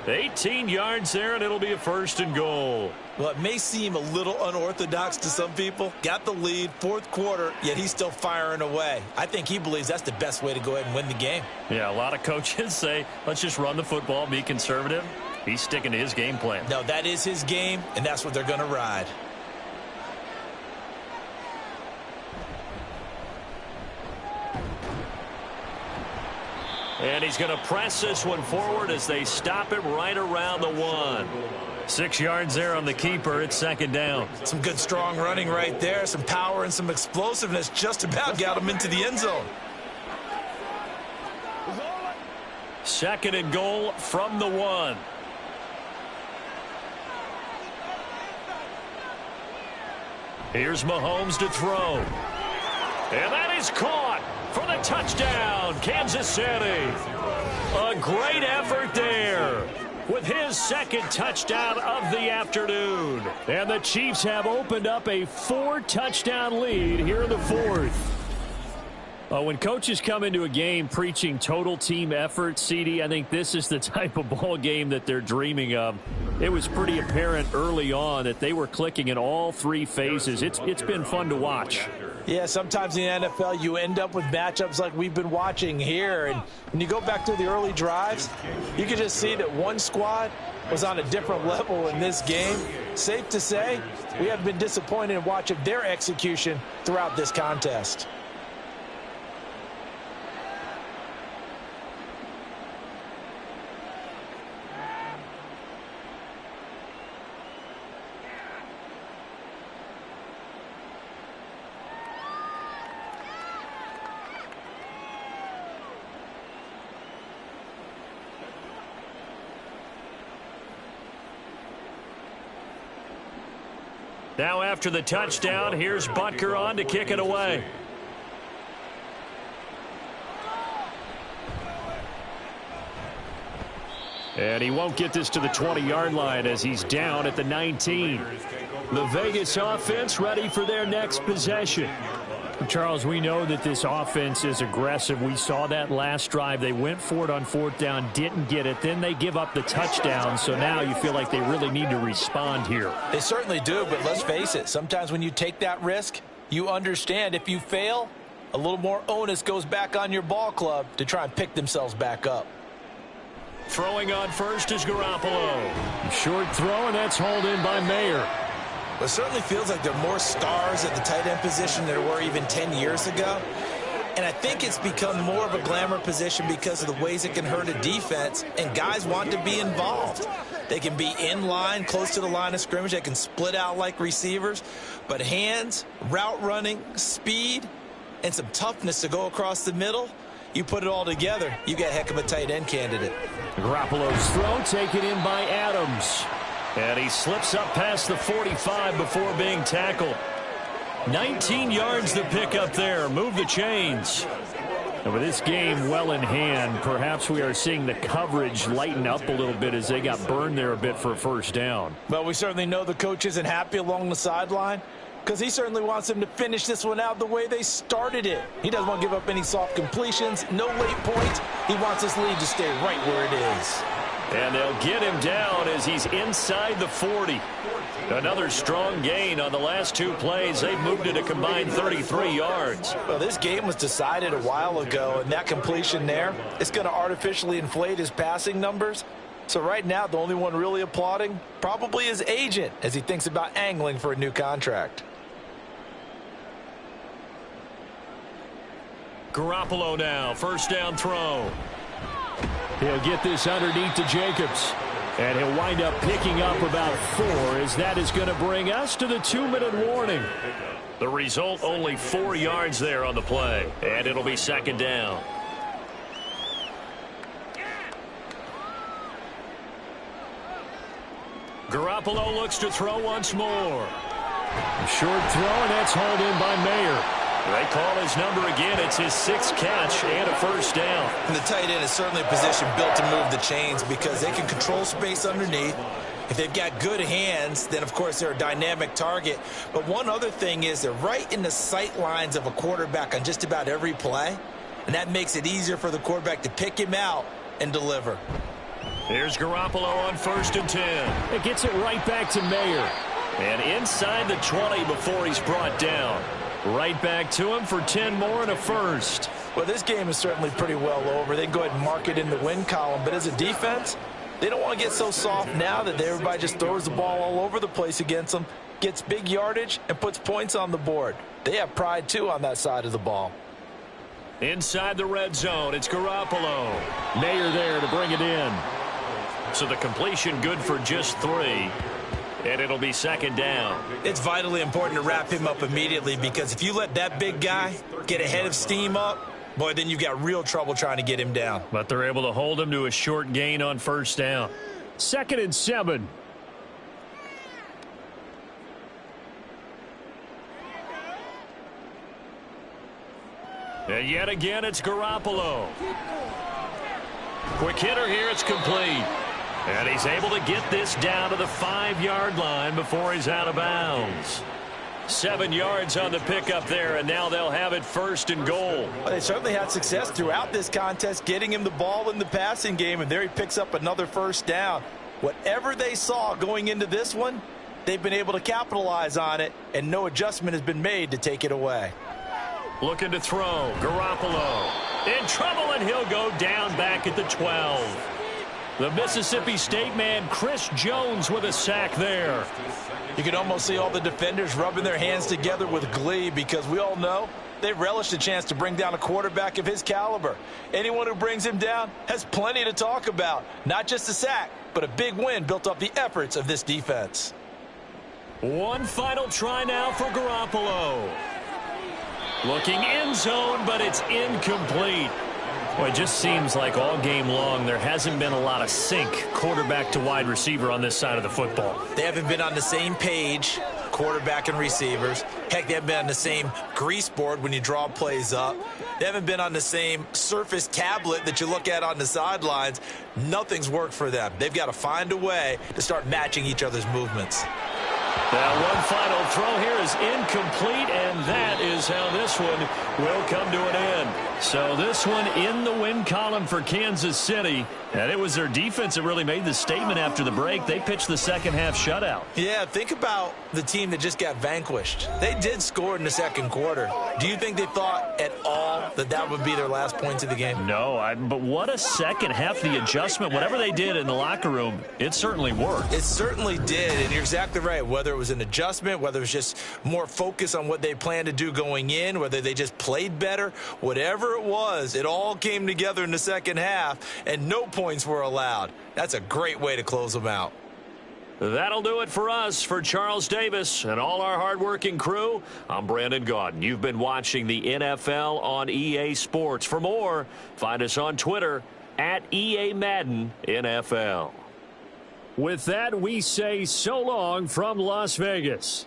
18 yards there, and it'll be a 1st and goal. Well, it may seem a little unorthodox to some people. Got the lead, 4th quarter, yet he's still firing away. I think he believes that's the best way to go ahead and win the game. Yeah, a lot of coaches say, let's just run the football, be conservative. He's sticking to his game plan. No, that is his game, and that's what they're going to ride. And he's going to press this one forward as they stop him right around the 1. 6 yards there on the keeper. It's 2nd down. Some good strong running right there. Some power and some explosiveness just about got him into the end zone. 2nd and goal from the 1. Here's Mahomes to throw. And that is caught for the touchdown, Kansas City. A great effort there with his 2nd touchdown of the afternoon. And the Chiefs have opened up a 4-touchdown lead here in the 4th. When coaches come into a game preaching total team effort, CD, I think this is the type of ball game that they're dreaming of. It was pretty apparent early on that they were clicking in all 3 phases. It's been fun to watch. Yeah, sometimes in the NFL you end up with matchups like we've been watching here. And when you go back to the early drives, you can just see that one squad was on a different level in this game. Safe to say, we have been disappointed in watching their execution throughout this contest. Now after the touchdown, here's Butker on to kick it away. And he won't get this to the 20-yard line as he's down at the 19. The Vegas offense ready for their next possession. Charles, we know that this offense is aggressive. We saw that last drive. They went for it on 4th down, didn't get it. Then they give up the touchdown. So now you feel like they really need to respond here. They certainly do, but let's face it. Sometimes when you take that risk, you understand if you fail, a little more onus goes back on your ball club to try and pick themselves back up. Throwing on first is Garoppolo. Short throw, and that's hauled in by Mayer. Well, it certainly feels like there are more stars at the tight end position than there were even 10 years ago. And I think it's become more of a glamour position because of the ways it can hurt a defense, and guys want to be involved. They can be in line, close to the line of scrimmage. They can split out like receivers. But hands, route running, speed, and some toughness to go across the middle, you put it all together, you got a heck of a tight end candidate. Garoppolo's throw taken in by Adams. And he slips up past the 45 before being tackled. 19 yards to pick up there. Move the chains. And with this game well in hand, perhaps we are seeing the coverage lighten up a little bit as they got burned there a bit for a first down. Well, we certainly know the coach isn't happy along the sideline because he certainly wants them to finish this one out the way they started it. He doesn't want to give up any soft completions, no late points. He wants this lead to stay right where it is. And they'll get him down as he's inside the 40. Another strong gain on the last 2 plays. They've moved it a combined 33 yards. Well, this game was decided a while ago, and that completion there is going to artificially inflate his passing numbers. So right now, the only one really applauding probably his agent as he thinks about angling for a new contract. Garoppolo now, first down throw. He'll get this underneath to Jacobs. And he'll wind up picking up about 4 as that is going to bring us to the 2-minute warning. The result, only 4 yards there on the play. And it'll be second down. Garoppolo looks to throw once more. Short throw, and that's hauled in by Mayer. They call his number again. It's his 6th catch and a first down. And the tight end is certainly a position built to move the chains because they can control space underneath. If they've got good hands, then, of course, they're a dynamic target. But one other thing is they're right in the sight lines of a quarterback on just about every play, and that makes it easier for the quarterback to pick him out and deliver. Here's Garoppolo on 1st and 10. It gets it right back to Mayer. And inside the 20 before he's brought down. Right back to him for 10 more and a first. Well, this game is certainly pretty well over. They can go ahead and mark it in the win column. But as a defense, they don't want to get so soft now that everybody just throws the ball all over the place against them, gets big yardage, and puts points on the board. They have pride, too, on that side of the ball. Inside the red zone, it's Garoppolo. Mayer there to bring it in. So the completion good for just 3. And it'll be second down. It's vitally important to wrap him up immediately because if you let that big guy get ahead of steam up, boy, then you've got real trouble trying to get him down. But they're able to hold him to a short gain on first down. 2nd and 7. And yet again, it's Garoppolo. Quick hitter here, it's complete. And he's able to get this down to the 5-yard line before he's out of bounds. 7 yards on the pickup there, and now they'll have it 1st and goal. Well, they certainly had success throughout this contest, getting him the ball in the passing game, and there he picks up another first down. Whatever they saw going into this one, they've been able to capitalize on it, and no adjustment has been made to take it away. Looking to throw. Garoppolo in trouble, and he'll go down back at the 12. The Mississippi State man, Chris Jones, with a sack there. You can almost see all the defenders rubbing their hands together with glee because we all know they relish the chance to bring down a quarterback of his caliber. Anyone who brings him down has plenty to talk about. Not just a sack, but a big win built up the efforts of this defense. One final try now for Garoppolo. Looking end zone, but it's incomplete. Well, it just seems like all game long there hasn't been a lot of sync quarterback to wide receiver on this side of the football. They haven't been on the same page quarterback and receivers. Heck, they haven't been on the same grease board when you draw plays up. They haven't been on the same surface tablet that you look at on the sidelines. Nothing's worked for them. They've got to find a way to start matching each other's movements. That one final throw here is incomplete, and that is how this one will come to an end. So this one in the win column for Kansas City, and it was their defense that really made the statement after the break. They pitched the second half shutout. Yeah, think about the team that just got vanquished. They did score in the second quarter. Do you think they thought at all that that would be their last points of the game? No, but what a second half. The adjustment, whatever they did in the locker room, it certainly worked. It certainly did, and you're exactly right. Whether it was an adjustment, whether it was just more focus on what they planned to do going in, whether they just played better, whatever it was, it all came together in the second half, and no points were allowed. That's a great way to close them out. That'll do it for us. For Charles Davis and all our hardworking crew, I'm Brandon Gaudin. You've been watching the NFL on EA Sports. For more, find us on Twitter at EA Madden NFL. With that, we say so long from Las Vegas.